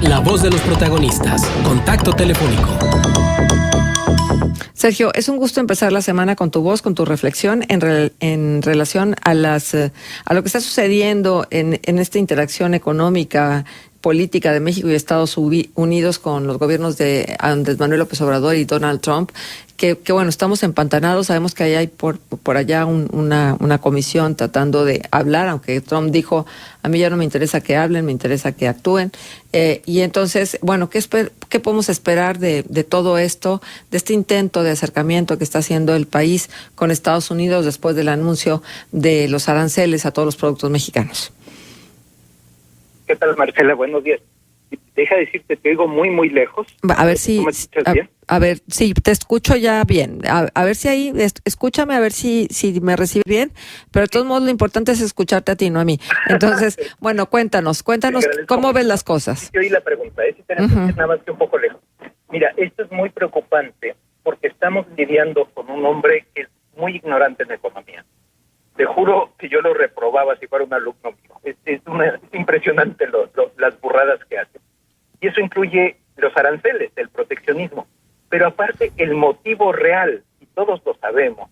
La voz de los protagonistas. Contacto telefónico. Sergio, es un gusto empezar la semana con tu voz, con tu reflexión en relación a lo que está sucediendo en esta interacción económica, política de México y Estados Unidos con los gobiernos de Andrés Manuel López Obrador y Donald Trump, que bueno, estamos empantanados, sabemos que hay por allá una comisión tratando de hablar, aunque Trump dijo, a mí ya no me interesa que hablen, me interesa que actúen, y entonces, bueno, ¿qué podemos esperar de todo esto, de este intento de acercamiento que está haciendo el país con Estados Unidos después del anuncio de los aranceles a todos los productos mexicanos? ¿Qué tal, Marcela? Buenos días. Deja decirte, te oigo muy, muy lejos. A ver si... A ver, sí, te escucho ya bien. A ver si ahí, escúchame, a ver si me recibe bien, pero de todos modos lo importante es escucharte a ti, no a mí. Entonces, bueno, cuéntanos cómo ves las cosas. Yo oí la pregunta, es interesante, nada más que un poco lejos. Mira, esto es muy preocupante porque estamos lidiando con un hombre que es muy ignorante en economía. Te juro que yo lo reprobaba si fuera un alumno mío. Es impresionante las burradas que hace. Y eso incluye los aranceles, el proteccionismo. Pero aparte, el motivo real, y todos lo sabemos,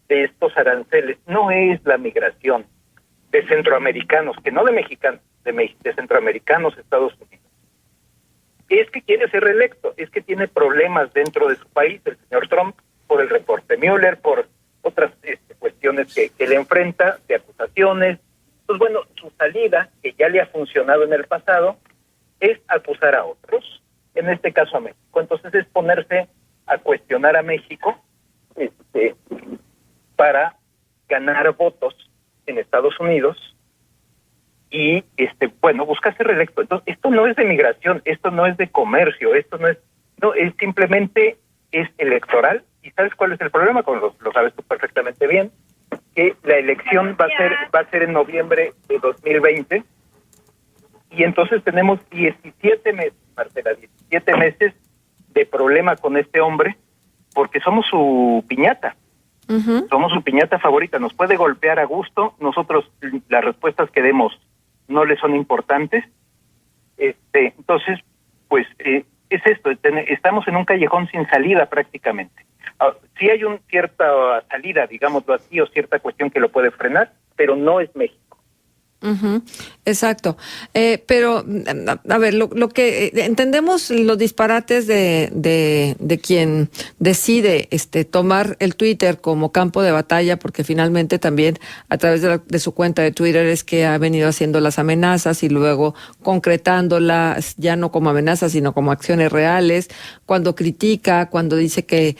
de estos aranceles no es la migración de centroamericanos, que no de mexicanos, de centroamericanos a Estados Unidos. Es que quiere ser reelecto, es que tiene problemas dentro de su país, el señor Trump, por el reporte Mueller, por otras cuestiones que le enfrenta, de acusaciones. Pues bueno, su salida, que ya le ha funcionado en el pasado, es acusar a otros, en este caso a México. Entonces es ponerse a cuestionar a México para ganar votos en Estados Unidos y bueno, buscar ser reelecto. Entonces, esto no es de migración, esto no es de comercio, esto no es simplemente es electoral. ¿Y sabes cuál es el problema? Lo sabes tú perfectamente bien, que la elección va a ser en noviembre de 2020 y entonces tenemos 17 meses, Marcela, 17 meses de problema con este hombre porque somos su piñata. Uh-huh. Somos su piñata favorita, nos puede golpear a gusto, nosotros las respuestas que demos no le son importantes. Entonces, pues es esto, estamos en un callejón sin salida prácticamente. Sí hay cierta salida, digámoslo así, o cierta cuestión que lo puede frenar, pero no es México. Uh-huh. Exacto. Pero, a ver, lo que entendemos los disparates de quien decide tomar el Twitter como campo de batalla, porque finalmente también a través de su cuenta de Twitter es que ha venido haciendo las amenazas y luego concretándolas ya no como amenazas, sino como acciones reales, cuando critica, cuando dice que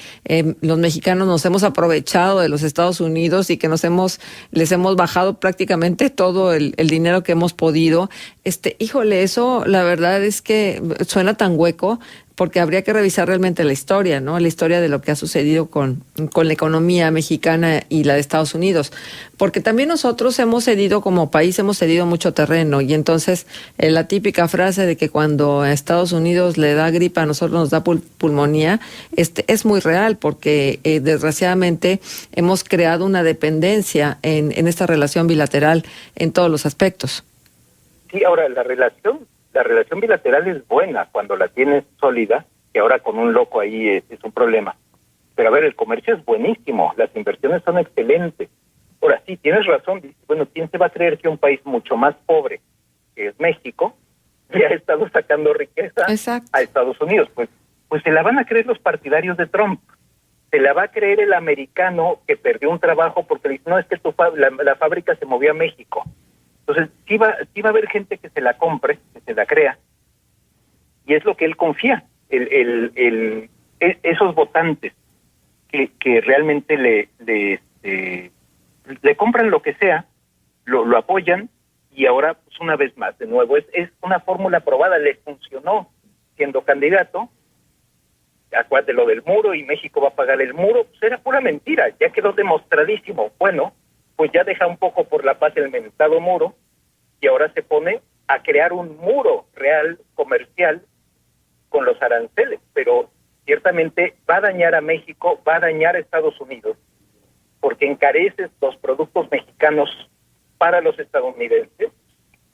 los mexicanos nos hemos aprovechado de los Estados Unidos y que les hemos bajado prácticamente todo el dinero que hemos podido. Híjole, eso la verdad es que suena tan hueco porque habría que revisar realmente la historia, ¿no? La historia de lo que ha sucedido con la economía mexicana y la de Estados Unidos. Porque también nosotros como país hemos cedido mucho terreno y entonces la típica frase de que cuando a Estados Unidos le da gripa, a nosotros nos da pulmonía, es muy real porque desgraciadamente hemos creado una dependencia en esta relación bilateral en todos los aspectos. Sí, ahora la relación bilateral es buena cuando la tienes sólida, que ahora con un loco ahí es un problema. Pero a ver, el comercio es buenísimo, las inversiones son excelentes. Ahora sí, tienes razón, bueno, ¿quién se va a creer que un país mucho más pobre, que es México, ya ha estado sacando riqueza Exacto. a Estados Unidos? Pues se la van a creer los partidarios de Trump. Se la va a creer el americano que perdió un trabajo porque dice, no, es que la fábrica se movió a México. Entonces, sí va a haber gente que se la compre, que se la crea, y es lo que él confía, esos votantes que realmente le compran lo que sea, lo apoyan, y ahora, pues una vez más, de nuevo, es una fórmula probada, le funcionó siendo candidato. Acuérdate lo del muro, y México va a pagar el muro, pues era pura mentira, ya quedó demostradísimo. Bueno, pues ya deja un poco por la paz el mentado muro y ahora se pone a crear un muro real, comercial, con los aranceles, pero ciertamente va a dañar a México, va a dañar a Estados Unidos, porque encareces los productos mexicanos para los estadounidenses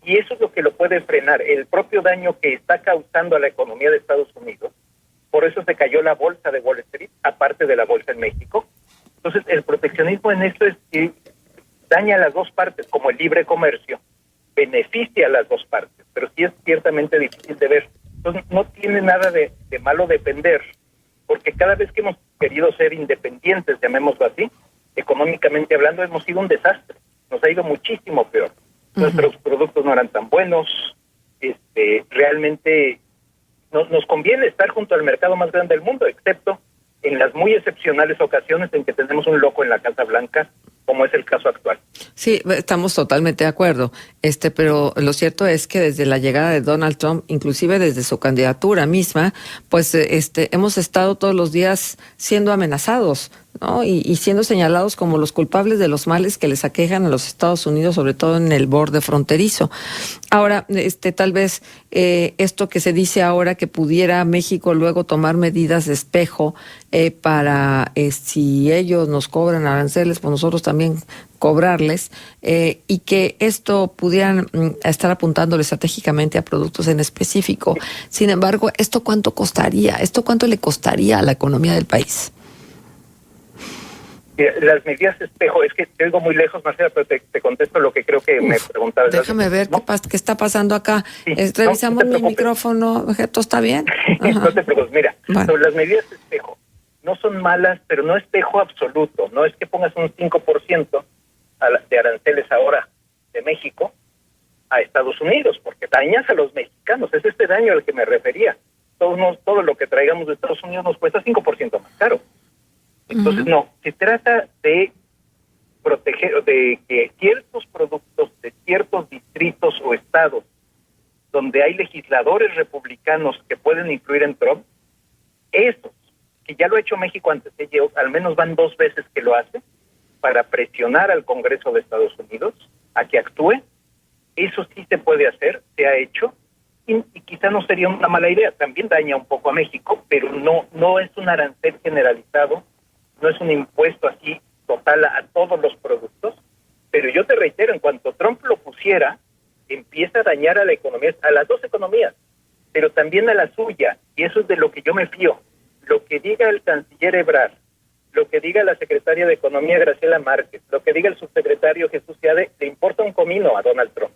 Y eso es lo que lo puede frenar, el propio daño que está causando a la economía de Estados Unidos. Por eso se cayó la bolsa de Wall Street, aparte de la bolsa en México. Entonces, el proteccionismo en esto es que daña a las dos partes, como el libre comercio, beneficia a las dos partes, pero sí es ciertamente difícil de ver. Entonces, no tiene nada de malo depender, porque cada vez que hemos querido ser independientes, llamémoslo así, económicamente hablando, hemos sido un desastre. Nos ha ido muchísimo peor. Nuestros productos no eran tan buenos. Realmente nos conviene estar junto al mercado más grande del mundo, excepto en las muy excepcionales ocasiones en que tenemos un loco en la Casa Blanca, como es el caso actual. Sí, estamos totalmente de acuerdo. Pero lo cierto es que desde la llegada de Donald Trump, inclusive desde su candidatura misma, pues hemos estado todos los días siendo amenazados, ¿no? Y siendo señalados como los culpables de los males que les aquejan a los Estados Unidos, sobre todo en el borde fronterizo. Ahora, tal vez esto que se dice ahora, que pudiera México luego tomar medidas de espejo para si ellos nos cobran aranceles, pues nosotros también cobrarles, y que esto pudieran estar apuntándole estratégicamente a productos en específico. Sin embargo, ¿esto cuánto costaría? ¿Esto cuánto le costaría a la economía del país? Las medidas espejo, es que te oigo muy lejos, Marcela, pero te contesto lo que creo que me preguntabas. Déjame ver qué está pasando acá. Sí, revisamos no mi micrófono, ¿todo está bien? No te preocupes, mira, bueno. Sobre las medidas espejo, no son malas, pero no espejo absoluto, no es que pongas un 5% de aranceles ahora de México a Estados Unidos, porque dañas a los mexicanos, es este daño al que me refería. Todo lo que traigamos de Estados Unidos nos cuesta 5% más caro. Entonces, no, se trata de proteger, de que ciertos productos de ciertos distritos o estados donde hay legisladores republicanos que pueden influir en Trump, esos, que ya lo ha hecho México antes, al menos van 2 veces que lo hace, para presionar al Congreso de Estados Unidos a que actúe, eso sí se puede hacer, se ha hecho, y quizá no sería una mala idea, también daña un poco a México, pero no es un arancel generalizado, no es un impuesto así total a todos los productos, pero yo te reitero, en cuanto Trump lo pusiera, empieza a dañar a la economía, a las dos economías, pero también a la suya, y eso es de lo que yo me fío. Lo que diga el canciller Ebrard, lo que diga la secretaria de Economía Graciela Márquez, lo que diga el subsecretario Jesús Seade, le importa un comino a Donald Trump,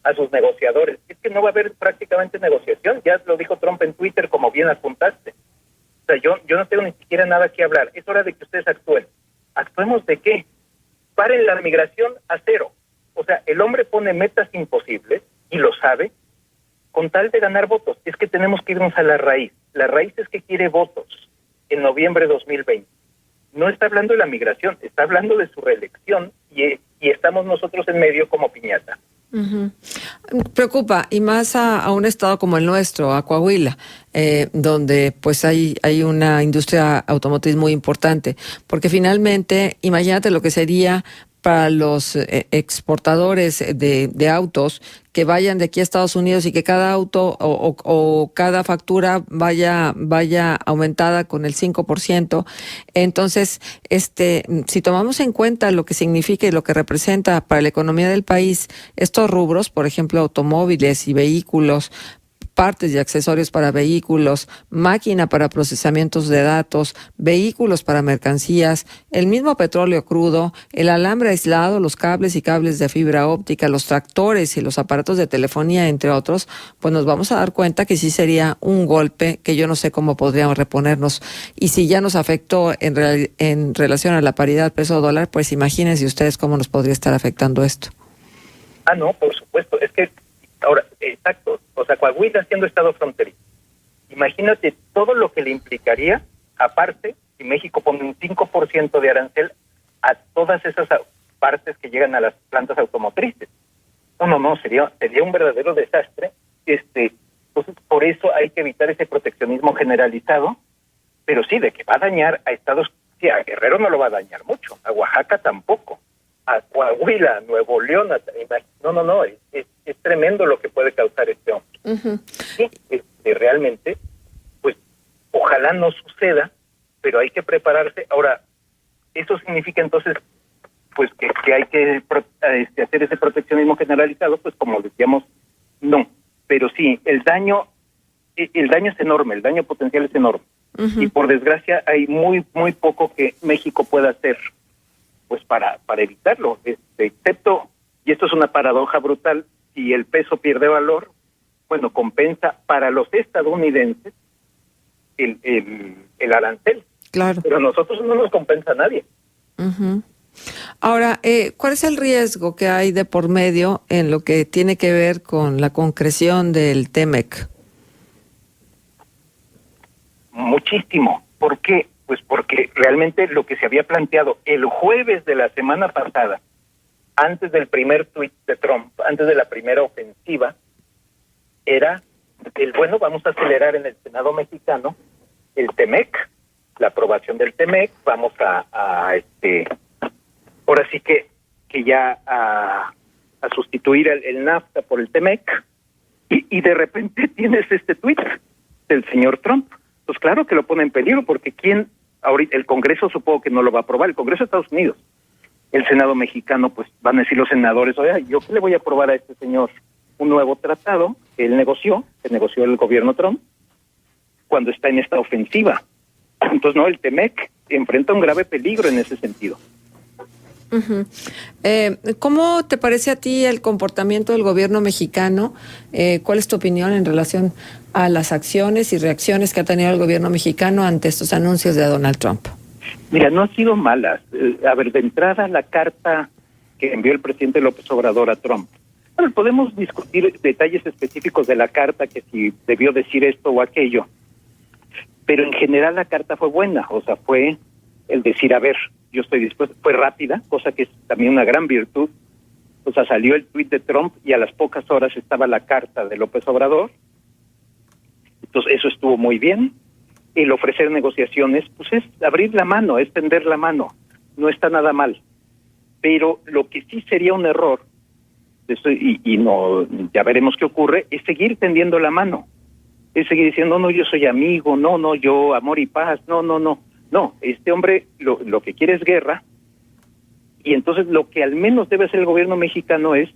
a sus negociadores. Es que no va a haber prácticamente negociación, ya lo dijo Trump en Twitter, como bien apuntaste. O sea, yo no tengo ni siquiera nada que hablar, es hora de que ustedes actúen. ¿Actuemos de qué? Paren la migración a 0. O sea, el hombre pone metas imposibles, y lo sabe, con tal de ganar votos. Es que tenemos que irnos a la raíz. La raíz es que quiere votos en noviembre de 2020. No está hablando de la migración, está hablando de su reelección, y estamos nosotros en medio como piñata. Uh-huh. Preocupa, y más a un estado como el nuestro, a Coahuila, donde pues hay una industria automotriz muy importante, porque finalmente, imagínate lo que sería para los exportadores de autos que vayan de aquí a Estados Unidos y que cada auto o cada factura vaya aumentada con el 5%. Entonces, si tomamos en cuenta lo que significa y lo que representa para la economía del país estos rubros, por ejemplo, automóviles y vehículos, partes y accesorios para vehículos, máquina para procesamientos de datos, vehículos para mercancías, el mismo petróleo crudo, el alambre aislado, los cables y cables de fibra óptica, los tractores y los aparatos de telefonía, entre otros, pues nos vamos a dar cuenta que sí sería un golpe que yo no sé cómo podríamos reponernos. Y si ya nos afectó en relación a la paridad peso-dólar, pues imagínense ustedes cómo nos podría estar afectando esto. No, por supuesto, es que ahora, exacto, o sea, Coahuila siendo estado fronterizo. Imagínate todo lo que le implicaría, aparte, si México pone un 5% de arancel a todas esas partes que llegan a las plantas automotrices. No, sería un verdadero desastre. Entonces, por eso hay que evitar ese proteccionismo generalizado, pero sí, de que va a dañar a estados, sí, a Guerrero no lo va a dañar mucho, a Oaxaca tampoco, a Coahuila, a Nuevo León, es tremendo lo que puede causar este hombre. Uh-huh. Sí, realmente, pues, ojalá no suceda, pero hay que prepararse. Ahora, eso significa entonces pues que hay que hacer ese proteccionismo generalizado, pues como decíamos, no. Pero sí, el daño es enorme, el daño potencial es enorme. Y por desgracia hay muy poco que México pueda hacer pues para evitarlo, excepto, y esto es una paradoja brutal, si el peso pierde valor, bueno, compensa para los estadounidenses el arancel. Claro. Pero a nosotros no nos compensa a nadie. Ahora, ¿cuál es el riesgo que hay de por medio en lo que tiene que ver con la concreción del TEMEC? Muchísimo. ¿Por qué? Pues porque realmente lo que se había planteado el jueves de la semana pasada, antes del primer tuit de Trump, antes de la primera ofensiva, era vamos a acelerar en el Senado mexicano el TEMEC, la aprobación del TEMEC, vamos a ahora sí que ya a sustituir el NAFTA por el TEMEC, y de repente tienes este tuit del señor Trump. Pues claro que lo pone en peligro, porque ahorita el Congreso supongo que no lo va a aprobar, el Congreso de Estados Unidos. El Senado mexicano, pues van a decir los senadores, oye, ¿yo qué le voy a aprobar a este señor? Un nuevo tratado que él que negoció el gobierno Trump, cuando está en esta ofensiva. Entonces, no, el TEMEC enfrenta un grave peligro en ese sentido. ¿Cómo te parece a ti el comportamiento del gobierno mexicano? ¿Cuál es tu opinión en relación a las acciones y reacciones que ha tenido el gobierno mexicano ante estos anuncios de Donald Trump? Mira, no han sido malas. A ver, de entrada la carta que envió el presidente López Obrador a Trump. Bueno, podemos discutir detalles específicos de la carta, que si debió decir esto o aquello, pero en general la carta fue buena, o sea, fue el decir, a ver, yo estoy dispuesto, fue rápida, cosa que es también una gran virtud. O sea, salió el tuit de Trump y a las pocas horas estaba la carta de López Obrador. Entonces, eso estuvo muy bien. El ofrecer negociaciones, pues es abrir la mano, es tender la mano. No está nada mal. Pero lo que sí sería un error, y no, ya veremos qué ocurre, es seguir tendiendo la mano. Es seguir diciendo, no, yo soy amigo, no, yo amor y paz, no. No, este hombre lo que quiere es guerra, y entonces lo que al menos debe hacer el gobierno mexicano es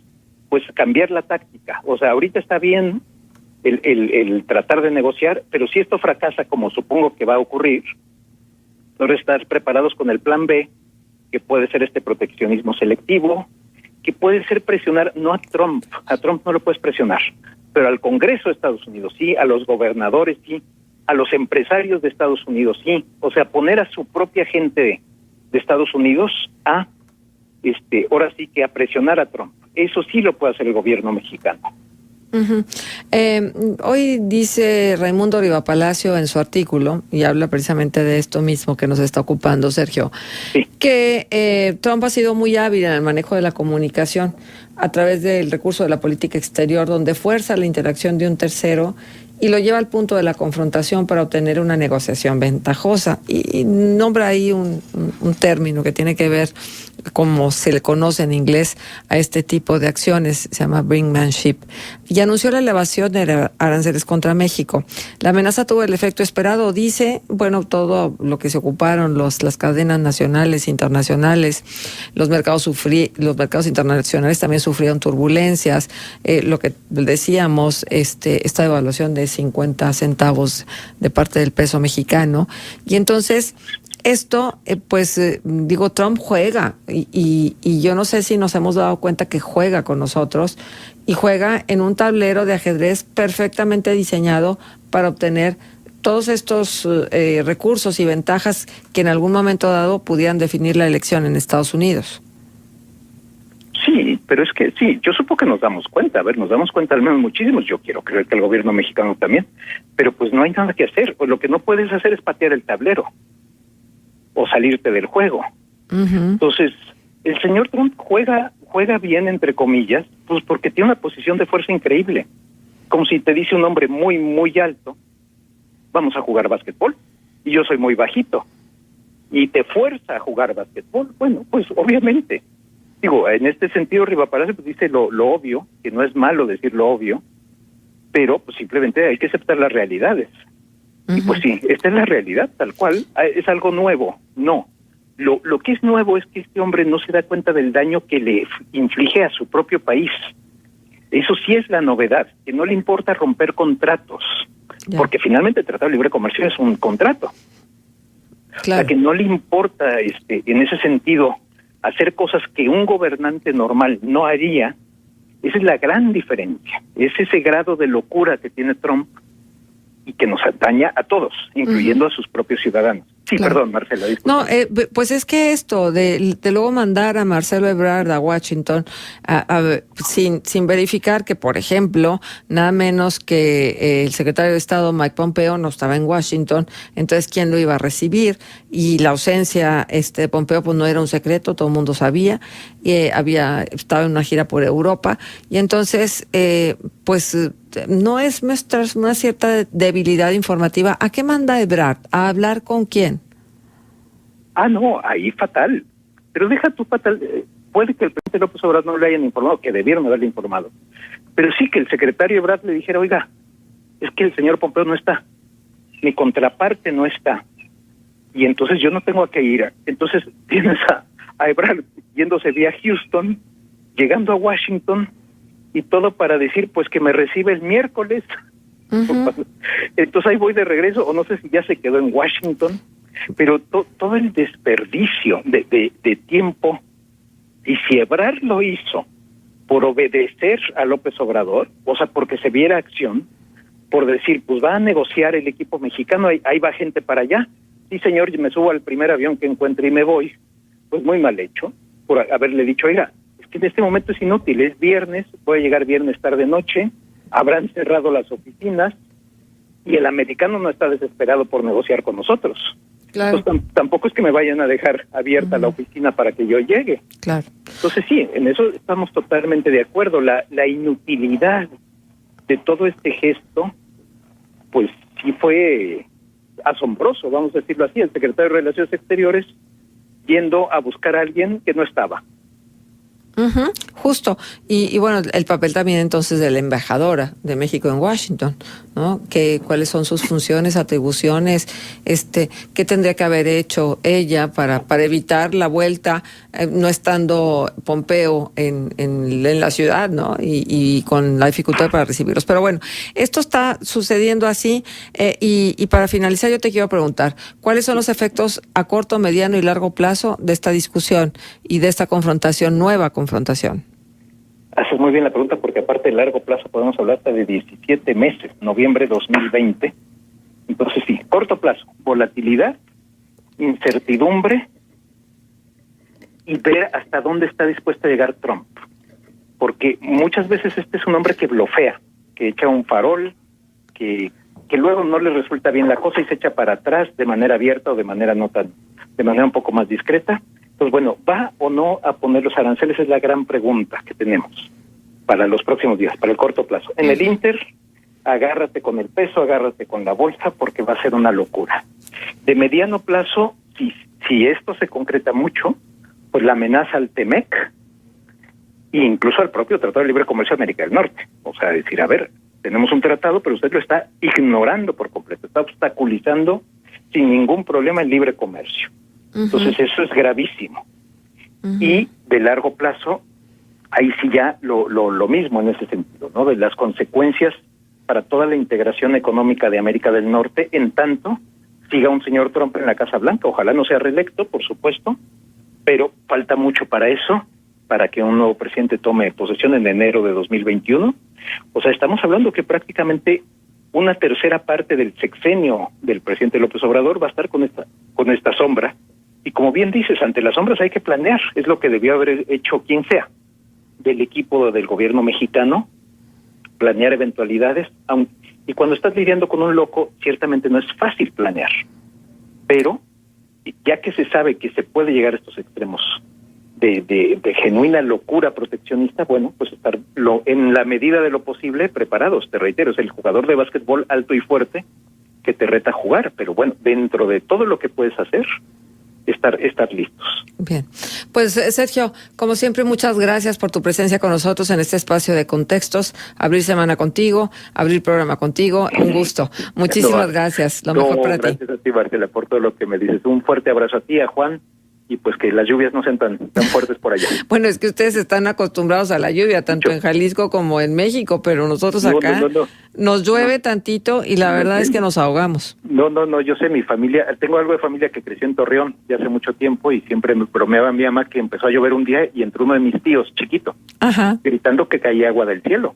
pues cambiar la táctica. O sea, ahorita está bien el tratar de negociar, pero si esto fracasa, como supongo que va a ocurrir, ahora estar preparados con el plan B, que puede ser este proteccionismo selectivo, que puede ser presionar no a Trump no lo puedes presionar, pero al Congreso de Estados Unidos sí, a los gobernadores sí, a los empresarios de Estados Unidos sí, o sea, poner a su propia gente de Estados Unidos a ahora sí que a presionar a Trump. Eso sí lo puede hacer el gobierno mexicano. Hoy dice Raimundo Rivapalacio en su artículo, y habla precisamente de esto mismo que nos está ocupando, Sergio, sí, que Trump ha sido muy hábil en el manejo de la comunicación a través del recurso de la política exterior, donde fuerza la interacción de un tercero y lo lleva al punto de la confrontación para obtener una negociación ventajosa. Y nombra ahí un término que tiene que ver, como se le conoce en inglés a este tipo de acciones, se llama brinkmanship, y anunció la elevación de aranceles contra México. La amenaza tuvo el efecto esperado, dice, bueno, todo lo que se ocuparon las cadenas nacionales, internacionales, los mercados internacionales también sufrieron turbulencias, lo que decíamos, esta devaluación de 50 centavos de parte del peso mexicano, y entonces esto, Trump juega, y yo no sé si nos hemos dado cuenta que juega con nosotros, y juega en un tablero de ajedrez perfectamente diseñado para obtener todos estos recursos y ventajas que en algún momento dado pudieran definir la elección en Estados Unidos. Sí, pero es que sí, yo supongo que nos damos cuenta, nos damos cuenta al menos muchísimos, yo quiero creer que el gobierno mexicano también, pero pues no hay nada que hacer, lo que no puedes hacer es patear el tablero o salirte del juego. Entonces, el señor Trump juega bien, entre comillas, pues porque tiene una posición de fuerza increíble, como si te dice un hombre muy, muy alto, vamos a jugar básquetbol, y yo soy muy bajito, y te fuerza a jugar básquetbol. Bueno, pues obviamente. Digo, en este sentido, Rivapalacio pues dice lo obvio, que no es malo decir lo obvio, pero pues simplemente hay que aceptar las realidades. Y pues sí, esta es la realidad, tal cual. ¿Es algo nuevo? No. Lo que es nuevo es que este hombre no se da cuenta del daño que le inflige a su propio país. Eso sí es la novedad, que no le importa romper contratos, porque finalmente el Tratado de Libre Comercio es un contrato. Claro. O sea, que no le importa en ese sentido hacer cosas que un gobernante normal no haría. Esa es la gran diferencia. Es ese grado de locura que tiene Trump y que nos ataña a todos, incluyendo a sus propios ciudadanos. Sí, claro. Perdón, Marcela. Disculpa. No, pues es que esto de luego mandar a Marcelo Ebrard a Washington sin verificar que, por ejemplo, nada menos que el secretario de Estado Mike Pompeo no estaba en Washington, entonces ¿quién lo iba a recibir? Y la ausencia de Pompeo pues no era un secreto, todo el mundo sabía, estaba en una gira por Europa, y entonces no es mostrar una cierta debilidad informativa. ¿A qué manda Ebrard? ¿A hablar con quién? No, ahí fatal. Pero deja tú fatal. Puede que el presidente López Obrador no le hayan informado, que debieron haberle informado. Pero sí que el secretario Ebrard le dijera, oiga, es que el señor Pompeo no está. Mi contraparte no está. Y entonces yo no tengo a qué ir. Entonces tienes a Ebrard yéndose vía Houston, llegando a Washington, y todo para decir, pues que me recibe el miércoles. Entonces ahí voy de regreso, o no sé si ya se quedó en Washington, pero todo el desperdicio de tiempo. Y si Ebrard lo hizo por obedecer a López Obrador, o sea, porque se viera acción, por decir, pues va a negociar el equipo mexicano, ahí va gente para allá. Sí, señor, yo me subo al primer avión que encuentre y me voy. Pues muy mal hecho, por haberle dicho, oiga, en este momento es inútil, es viernes, voy a llegar viernes tarde-noche, habrán cerrado las oficinas y el americano no está desesperado por negociar con nosotros. Claro. Entonces, tampoco es que me vayan a dejar abierta la oficina para que yo llegue. Claro. Entonces sí, en eso estamos totalmente de acuerdo. La inutilidad de todo este gesto, pues sí fue asombroso, vamos a decirlo así, el secretario de Relaciones Exteriores yendo a buscar a alguien que no estaba. Justo. Y bueno, el papel también entonces de la embajadora de México en Washington, ¿no? ¿Cuáles son sus funciones, atribuciones? ¿Qué tendría que haber hecho ella para evitar la vuelta, no estando Pompeo en la ciudad, ¿no? Y con la dificultad para recibirlos. Pero bueno, esto está sucediendo así, y para finalizar yo te quiero preguntar, ¿cuáles son los efectos a corto, mediano y largo plazo de esta discusión y de esta nueva confrontación? Haces muy bien la pregunta, porque aparte de largo plazo podemos hablar hasta de 17 meses, noviembre 2020. Entonces sí, corto plazo, volatilidad, incertidumbre y ver hasta dónde está dispuesto a llegar Trump. Porque muchas veces este es un hombre que blofea, que echa un farol, que luego no le resulta bien la cosa y se echa para atrás de manera abierta o de manera un poco más discreta. Pues bueno, ¿va o no a poner los aranceles? Es la gran pregunta que tenemos para los próximos días, para el corto plazo. En el Inter, agárrate con el peso, agárrate con la bolsa, porque va a ser una locura. De mediano plazo, si esto se concreta mucho, pues la amenaza al TEMEC e incluso al propio Tratado de Libre Comercio de América del Norte. O sea, decir, a ver, tenemos un tratado, pero usted lo está ignorando por completo, está obstaculizando sin ningún problema el libre comercio. Entonces eso es gravísimo. Y de largo plazo, ahí sí ya lo mismo en ese sentido, ¿no? De las consecuencias para toda la integración económica de América del Norte, en tanto siga un señor Trump en la Casa Blanca. Ojalá no sea reelecto, por supuesto, pero falta mucho para eso, para que un nuevo presidente tome posesión en enero de 2021. O sea, estamos hablando que prácticamente una tercera parte del sexenio del presidente López Obrador va a estar con esta sombra. Y como bien dices, ante las sombras hay que planear. Es lo que debió haber hecho quien sea del equipo del gobierno mexicano, planear eventualidades. Y cuando estás lidiando con un loco, ciertamente no es fácil planear. Pero ya que se sabe que se puede llegar a estos extremos de genuina locura proteccionista, bueno, pues estar en la medida de lo posible preparados. Te reitero, es el jugador de básquetbol alto y fuerte que te reta a jugar. Pero bueno, dentro de todo lo que puedes hacer, estar listos. Bien, pues Sergio, como siempre, muchas gracias por tu presencia con nosotros en este espacio de Contextos, abrir semana contigo, abrir programa contigo, un gusto. Muchísimas gracias, lo mejor para ti. Gracias a ti, Marcela, por todo lo que me dices. Un fuerte abrazo a ti, a Juan y pues que las lluvias no sean tan fuertes por allá. Bueno, es que ustedes están acostumbrados a la lluvia, tanto en Jalisco como en México, pero nosotros acá nos llueve tantito y la verdad es que nos ahogamos. No, yo sé, mi familia, tengo algo de familia que creció en Torreón ya hace mucho tiempo y siempre me bromeaba mi mamá que empezó a llover un día y entró uno de mis tíos, chiquito, gritando que caía agua del cielo.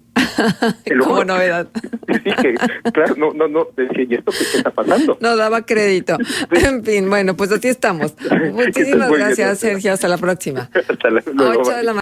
Como novedad. Sí, que, claro, no, decía, ¿y esto qué está pasando? No daba crédito. En fin, bueno, pues así estamos. Muchísimas gracias, Sergio. Hasta la próxima. Hasta luego. 8 de la